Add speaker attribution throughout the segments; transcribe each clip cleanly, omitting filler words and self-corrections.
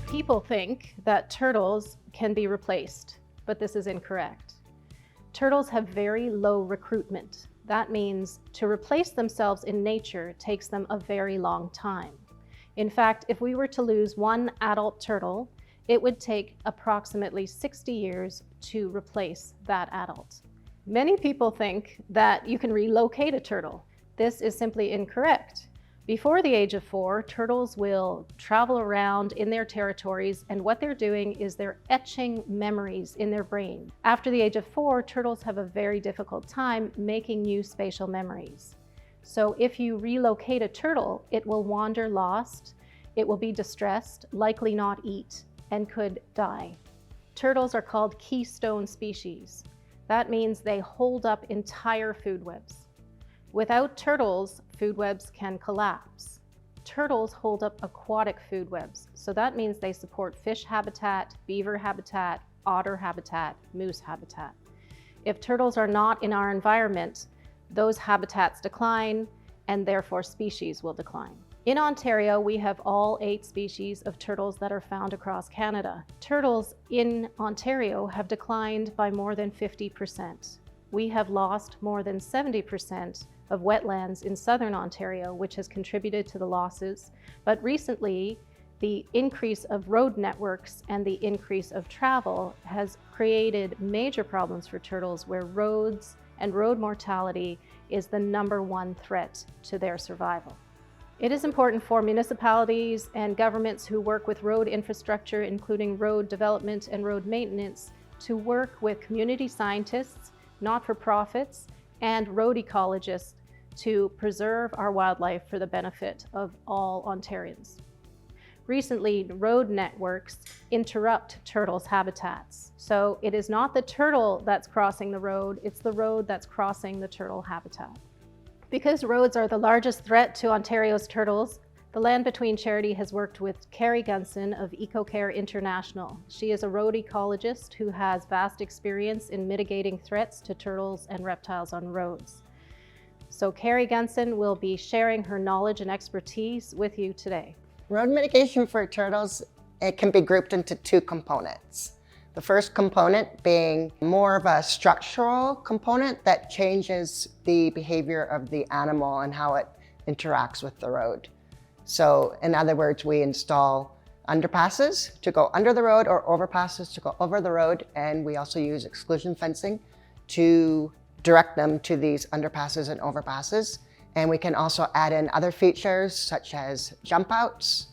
Speaker 1: People think that turtles can be replaced, but this is incorrect. Turtles have very low recruitment. That means to replace themselves in nature takes them a very long time. In fact, if we were to lose one adult turtle, it would take approximately 60 years to replace that adult. Many people think that you can relocate a turtle. This is simply incorrect. Before the age of 4, turtles will travel around in their territories, and what they're doing is they're etching memories in their brain. After the age of 4, turtles have a very difficult time making new spatial memories. So if you relocate a turtle, it will wander lost, it will be distressed, likely not eat, and could die. Turtles are called keystone species. That means they hold up entire food webs. Without turtles, food webs can collapse. Turtles hold up aquatic food webs, so that means they support fish habitat, beaver habitat, otter habitat, moose habitat. If turtles are not in our environment, those habitats decline, and therefore species will decline. In Ontario, we have all 8 species of turtles that are found across Canada. Turtles in Ontario have declined by more than 50%. We have lost more than 70% of wetlands in southern Ontario, which has contributed to the losses. But recently, the increase of road networks and the increase of travel has created major problems for turtles, where roads and road mortality is the #1 threat to their survival. It is important for municipalities and governments who work with road infrastructure, including road development and road maintenance, to work with community scientists, not-for-profits, and road ecologists to preserve our wildlife for the benefit of all Ontarians. Recently, road networks interrupt turtles' habitats. So it is not the turtle that's crossing the road, it's the road that's crossing the turtle habitat. Because roads are the largest threat to Ontario's turtles, the Land Between Charity has worked with Kari Gunson of EcoKare International. She is a road ecologist who has vast experience in mitigating threats to turtles and reptiles on roads. So Kari Gunson will be sharing her knowledge and expertise with you today.
Speaker 2: Road mitigation for turtles, it can be grouped into 2 components. The first component being more of a structural component that changes the behavior of the animal and how it interacts with the road. So in other words, we install underpasses to go under the road or overpasses to go over the road, and we also use exclusion fencing to direct them to these underpasses and overpasses. And we can also add in other features such as jump outs,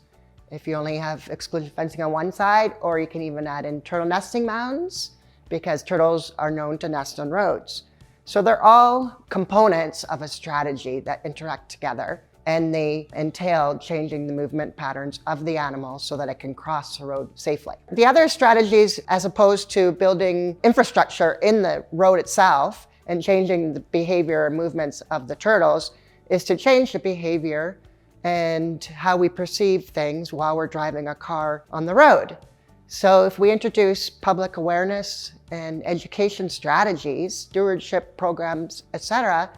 Speaker 2: if you only have exclusion fencing on one side, or you can even add in turtle nesting mounds, because turtles are known to nest on roads. So they're all components of a strategy that interact together, and they entail changing the movement patterns of the animal so that it can cross the road safely. The other strategies, as opposed to building infrastructure in the road itself and changing the behavior and movements of the turtles, is to change the behavior and how we perceive things while we're driving a car on the road. So if we introduce public awareness and education strategies, stewardship programs, etc.,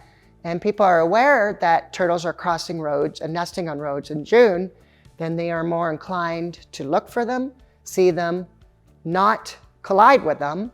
Speaker 2: and people are aware that turtles are crossing roads and nesting on roads in June, then they are more inclined to look for them, see them, not collide with them,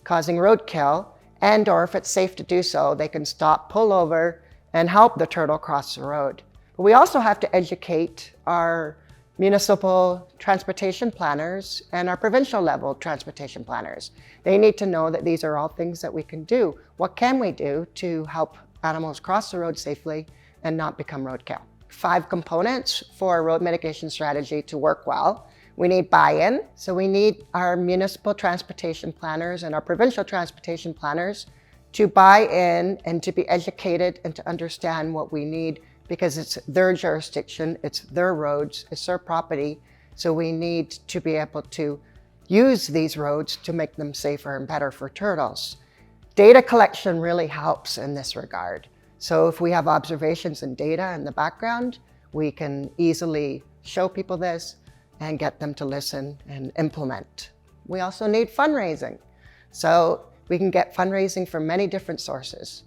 Speaker 2: causing roadkill, and or if it's safe to do so, they can stop, pull over, and help the turtle cross the road. But we also have to educate our municipal transportation planners and our provincial level transportation planners. They need to know that these are all things that we can do. What can we do to help animals cross the road safely and not become roadkill? 5 components for a road mitigation strategy to work well. We need buy-in, so we need our municipal transportation planners and our provincial transportation planners to buy in and to be educated and to understand what we need, because it's their jurisdiction, it's their roads, it's their property. So we need to be able to use these roads to make them safer and better for turtles. Data collection really helps in this regard. So if we have observations and data in the background, we can easily show people this and get them to listen and implement. We also need fundraising. So we can get fundraising from many different sources.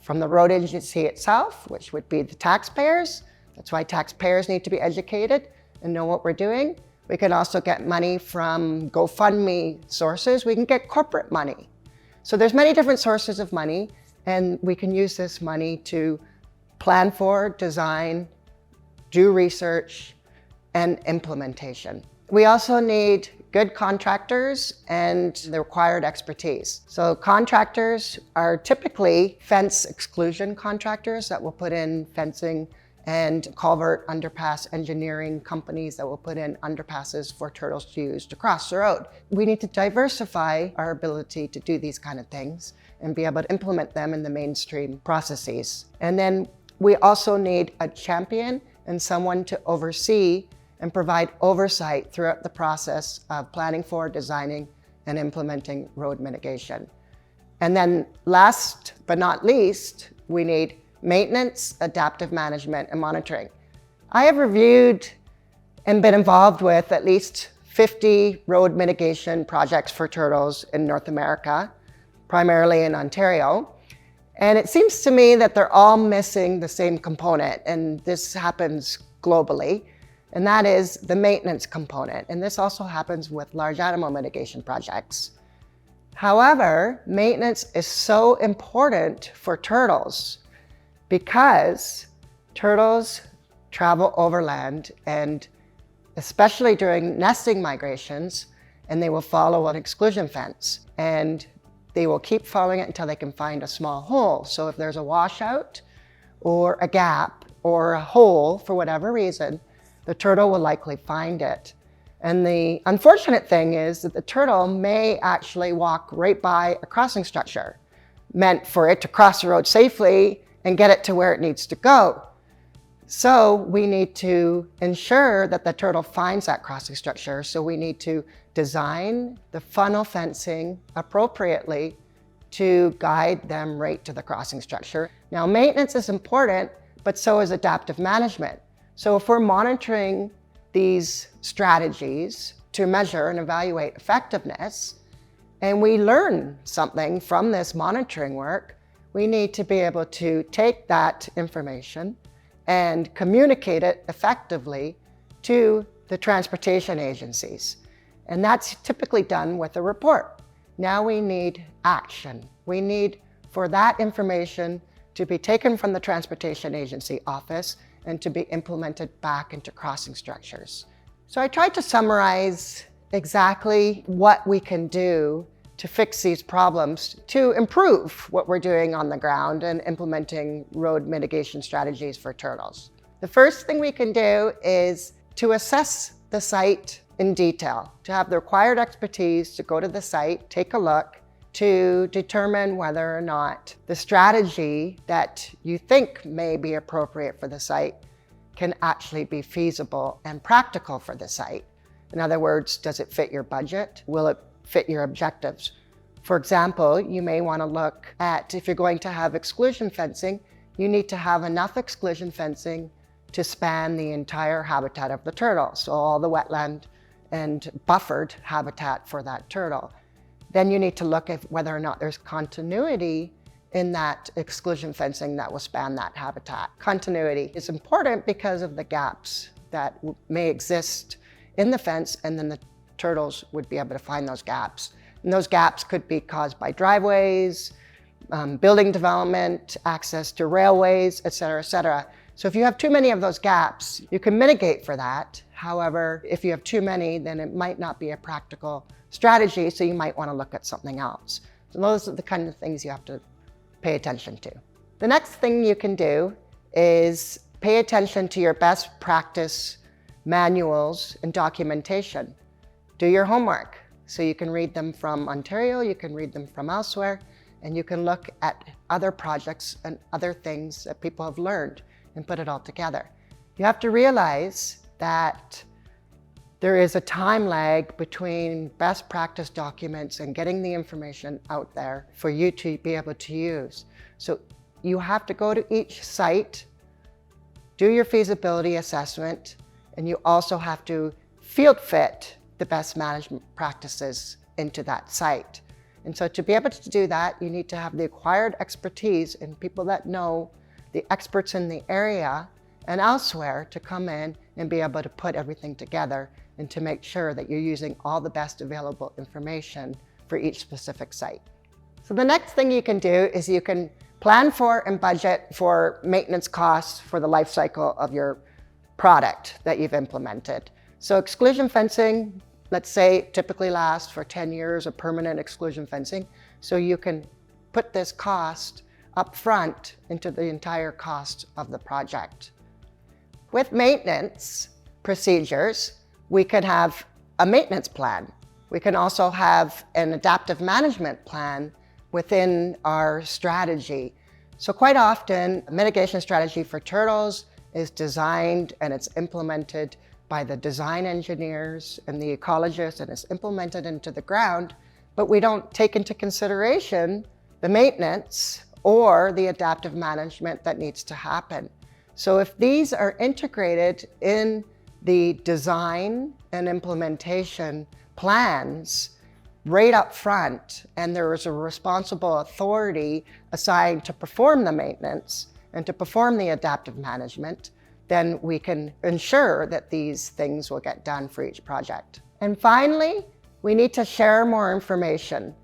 Speaker 2: From the road agency itself, which would be the taxpayers. That's why taxpayers need to be educated and know what we're doing. We can also get money from GoFundMe sources. We can get corporate money. So there's many different sources of money, and we can use this money to plan for, design, do research, and implementation. We also need good contractors and the required expertise. So contractors are typically fence exclusion contractors that will put in fencing, and culvert underpass engineering companies that will put in underpasses for turtles to use to cross the road. We need to diversify our ability to do these kind of things and be able to implement them in the mainstream processes. And then we also need a champion and someone to oversee and provide oversight throughout the process of planning for, designing, and implementing road mitigation. And then last but not least, we need maintenance, adaptive management, and monitoring. I have reviewed and been involved with at least 50 road mitigation projects for turtles in North America, primarily in Ontario. And it seems to me that they're all missing the same component, and this happens globally, and that is the maintenance component. And this also happens with large animal mitigation projects. However, maintenance is so important for turtles because turtles travel overland, and especially during nesting migrations, and they will follow an exclusion fence, and they will keep following it until they can find a small hole. So if there's a washout or a gap or a hole for whatever reason, the turtle will likely find it. And the unfortunate thing is that the turtle may actually walk right by a crossing structure meant for it to cross the road safely and get it to where it needs to go. So we need to ensure that the turtle finds that crossing structure. So we need to design the funnel fencing appropriately to guide them right to the crossing structure. Now, maintenance is important, but so is adaptive management. So if we're monitoring these strategies to measure and evaluate effectiveness, and we learn something from this monitoring work, we need to be able to take that information and communicate it effectively to the transportation agencies. And that's typically done with a report. Now we need action. We need for that information to be taken from the transportation agency office and to be implemented back into crossing structures. So I tried to summarize exactly what we can do to fix these problems, to improve what we're doing on the ground and implementing road mitigation strategies for turtles. The first thing we can do is to assess the site in detail, to have the required expertise to go to the site, take a look, to determine whether or not the strategy that you think may be appropriate for the site can actually be feasible and practical for the site. In other words, does it fit your budget? Will it fit your objectives? For example, you may want to look at, if you're going to have exclusion fencing, you need to have enough exclusion fencing to span the entire habitat of the turtle, so all the wetland and buffered habitat for that turtle. Then you need to look at whether or not there's continuity in that exclusion fencing that will span that habitat. Continuity is important because of the gaps that may exist in the fence, and then the turtles would be able to find those gaps. And those gaps could be caused by driveways, building development, access to railways, et cetera, et cetera. So if you have too many of those gaps, you can mitigate for that. However, if you have too many, then it might not be a practical strategy, so you might want to look at something else. So those are the kind of things you have to pay attention to. The next thing you can do is pay attention to your best practice manuals and documentation. Do your homework. So you can read them from Ontario, you can read them from elsewhere, and you can look at other projects and other things that people have learned and put it all together. You have to realize that there is a time lag between best practice documents and getting the information out there for you to be able to use. So you have to go to each site, do your feasibility assessment, and you also have to field fit the best management practices into that site. And so to be able to do that, you need to have the acquired expertise and people that know, the experts in the area and elsewhere, to come in and be able to put everything together and to make sure that you're using all the best available information for each specific site. So the next thing you can do is you can plan for and budget for maintenance costs for the life cycle of your product that you've implemented. So exclusion fencing, let's say, typically lasts for 10 years of permanent exclusion fencing. So you can put this cost up front into the entire cost of the project. With maintenance procedures, we can have a maintenance plan. We can also have an adaptive management plan within our strategy. So quite often, a mitigation strategy for turtles is designed and it's implemented by the design engineers and the ecologists, and it's implemented into the ground, but we don't take into consideration the maintenance or the adaptive management that needs to happen. So if these are integrated in the design and implementation plans right up front, and there is a responsible authority assigned to perform the maintenance and to perform the adaptive management, then we can ensure that these things will get done for each project. And finally, we need to share more information.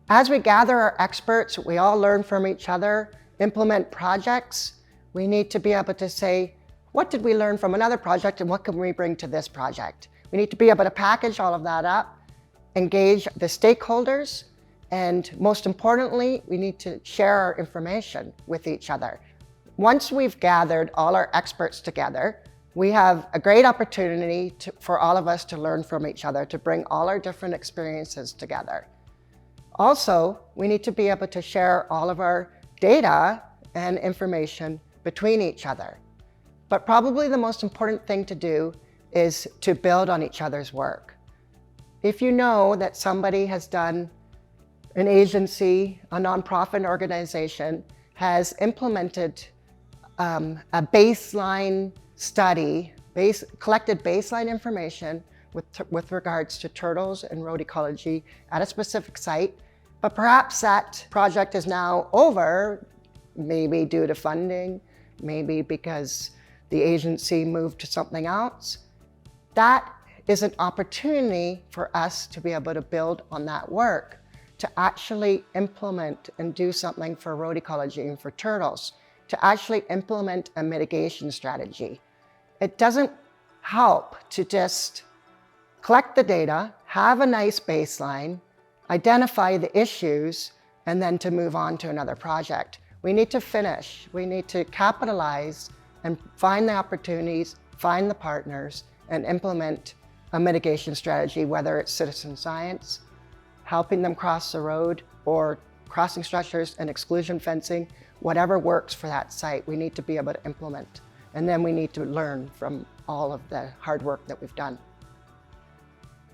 Speaker 2: As we gather our experts, we all learn from each other, implement projects, we need to be able to say, what did we learn from another project and what can we bring to this project? We need to be able to package all of that up, engage the stakeholders, and most importantly, we need to share our information with each other. Once we've gathered all our experts together, we have a great opportunity for all of us to learn from each other, to bring all our different experiences together. Also, we need to be able to share all of our data and information between each other. But probably the most important thing to do is to build on each other's work. If you know that somebody has done, an agency, a nonprofit organization, has implemented a baseline study, collected baseline information with regards to turtles and road ecology at a specific site, but perhaps that project is now over, maybe due to funding, maybe because the agency moved to something else. That is an opportunity for us to be able to build on that work, to actually implement and do something for road ecology and for turtles, to actually implement a mitigation strategy. It doesn't help to just collect the data, have a nice baseline, identify the issues, and then to move on to another project. We need to finish, we need to capitalize and find the opportunities, find the partners, and implement a mitigation strategy, whether it's citizen science, helping them cross the road, or crossing structures and exclusion fencing, whatever works for that site, we need to be able to implement. And then we need to learn from all of the hard work that we've done.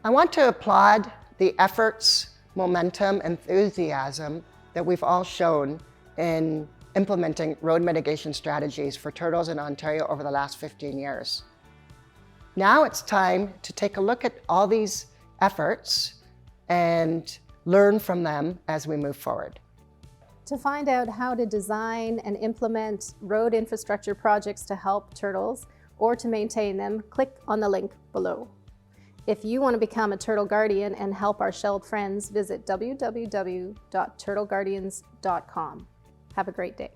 Speaker 2: I want to applaud the efforts, momentum, enthusiasm that we've all shown in implementing road mitigation strategies for turtles in Ontario over the last 15 years. Now it's time to take a look at all these efforts and learn from them as we move forward.
Speaker 1: To find out how to design and implement road infrastructure projects to help turtles or to maintain them, click on the link below. If you want to become a Turtle Guardian and help our shelled friends, visit www.turtleguardians.com. Have a great day.